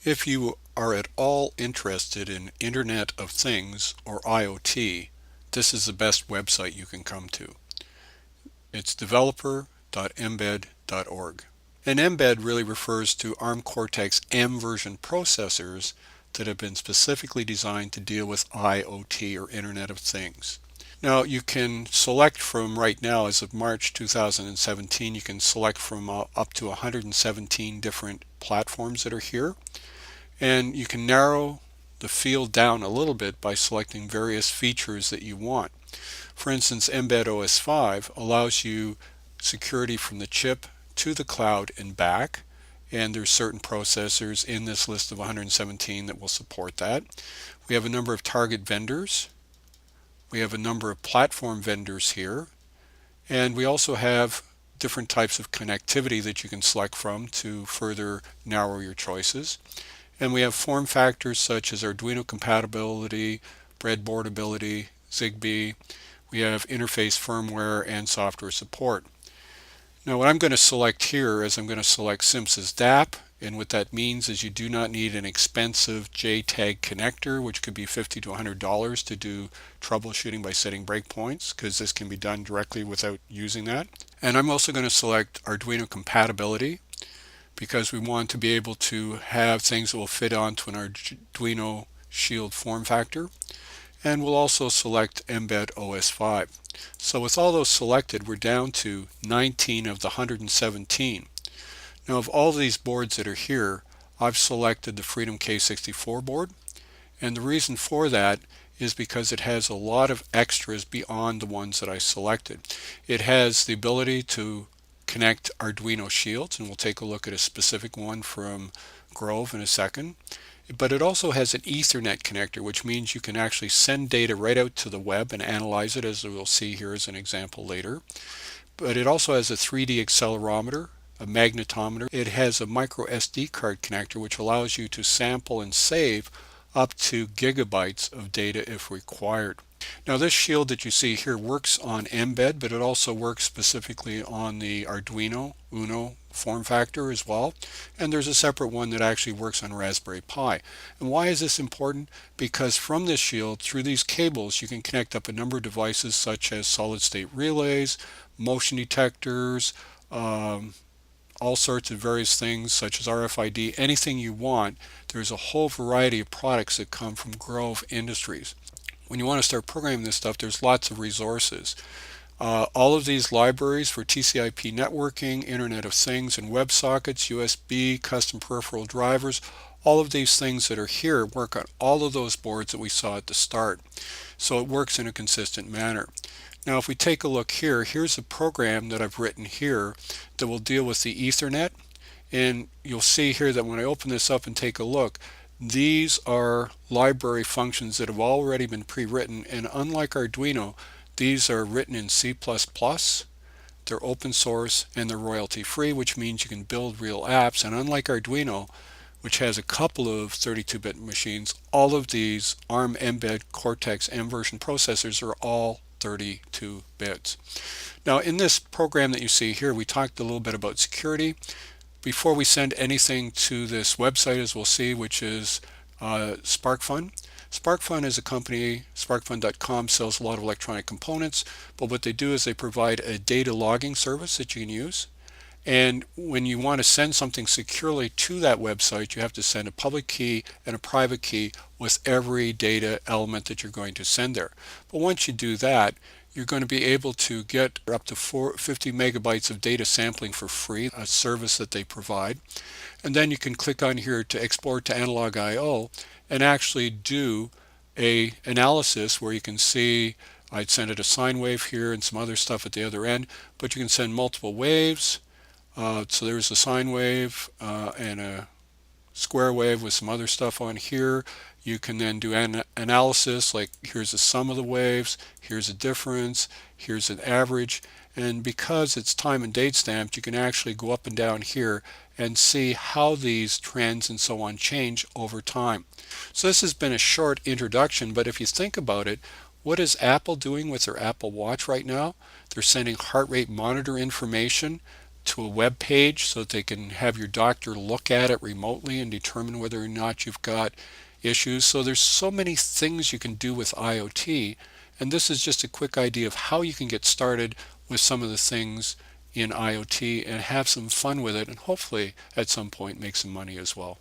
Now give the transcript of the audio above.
If you are at all interested in Internet of Things or IoT, this is the best website you can come to. It's developer.mbed.org. And mbed really refers to ARM Cortex-M version processors that have been specifically designed to deal with IoT or Internet of Things. Now you can select from right now, as of March 2017, you can select from up to 117 different platforms that are here. And you can narrow the field down a little bit by selecting various features that you want. For instance, mbed OS 5 allows you security from the chip to the cloud and back, and there's certain processors in this list of 117 that will support that. We have a number of target vendors. We have a number of platform vendors here, and we also have different types of connectivity that you can select from to further narrow your choices. And we have form factors such as Arduino compatibility, breadboardability, Zigbee. We have interface firmware and software support. Now what I'm going to select here is I'm going to select SIMSys DAP, and what that means is you do not need an expensive JTAG connector, which could be $50 to $100 to do troubleshooting by setting breakpoints, because this can be done directly without using that. And I'm also going to select Arduino compatibility, because we want to be able to have things that will fit onto an Arduino Shield form factor. And we'll also select mbed OS 5. So with all those selected, we're down to 19 of the 117. Now of all these boards that are here, I've selected the Freedom K64 board. And the reason for that is because it has a lot of extras beyond the ones that I selected. It has the ability to connect Arduino Shields, and we'll take a look at a specific one from Grove in a second. But it also has an Ethernet connector, which means you can actually send data right out to the web and analyze it, as we'll see here as an example later. But it also has a 3D accelerometer, a magnetometer. It has a micro SD card connector, which allows you to sample and save up to gigabytes of data if required. Now this shield that you see here works on mbed, but it also works specifically on the Arduino Uno form factor as well. And there's a separate one that actually works on Raspberry Pi. And why is this important? Because from this shield, through these cables, you can connect up a number of devices such as solid-state relays, motion detectors, all sorts of various things such as RFID, anything you want. There's a whole variety of products that come from Grove Industries. When you want to start programming this stuff, there's lots of resources. All of these libraries for TCP networking, Internet of Things, and WebSockets, USB, custom peripheral drivers, all of these things that are here work on all of those boards that we saw at the start. So it works in a consistent manner. Now if we take a look here, here's a program that I've written here that will deal with the Ethernet. And you'll see here that when I open this up and take a look, these are library functions that have already been pre-written, and unlike Arduino, these are written in C++. They're open source and they're royalty free, which means you can build real apps. And unlike Arduino, which has a couple of 32-bit machines, all of these ARM mbed Cortex-M version processors are all 32 bits. Now in this program that you see here, we talked a little bit about security. Before we send anything to this website, as we'll see, which is SparkFun. SparkFun is a company, sparkfun.com, sells a lot of electronic components, but what they do is they provide a data logging service that you can use. And when you want to send something securely to that website, you have to send a public key and a private key with every data element that you're going to send there. But once you do that, you're going to be able to get up to 50 megabytes of data sampling for free, a service that they provide. And then you can click on here to export to analog I/O and actually do a analysis where you can see I'd send it a sine wave here and some other stuff at the other end, but you can send multiple waves. So there's a sine wave and a square wave with some other stuff on here. You can then do an analysis, like here's the sum of the waves, here's a difference, here's an average, and because it's time and date stamped, you can actually go up and down here and see how these trends and so on change over time. So this has been a short introduction, but if you think about it, what is Apple doing with their Apple Watch right now? They're sending heart rate monitor information to a web page so that they can have your doctor look at it remotely and determine whether or not you've got issues. So there's so many things you can do with IoT, and this is just a quick idea of how you can get started with some of the things in IoT and have some fun with it, and hopefully at some point make some money as well.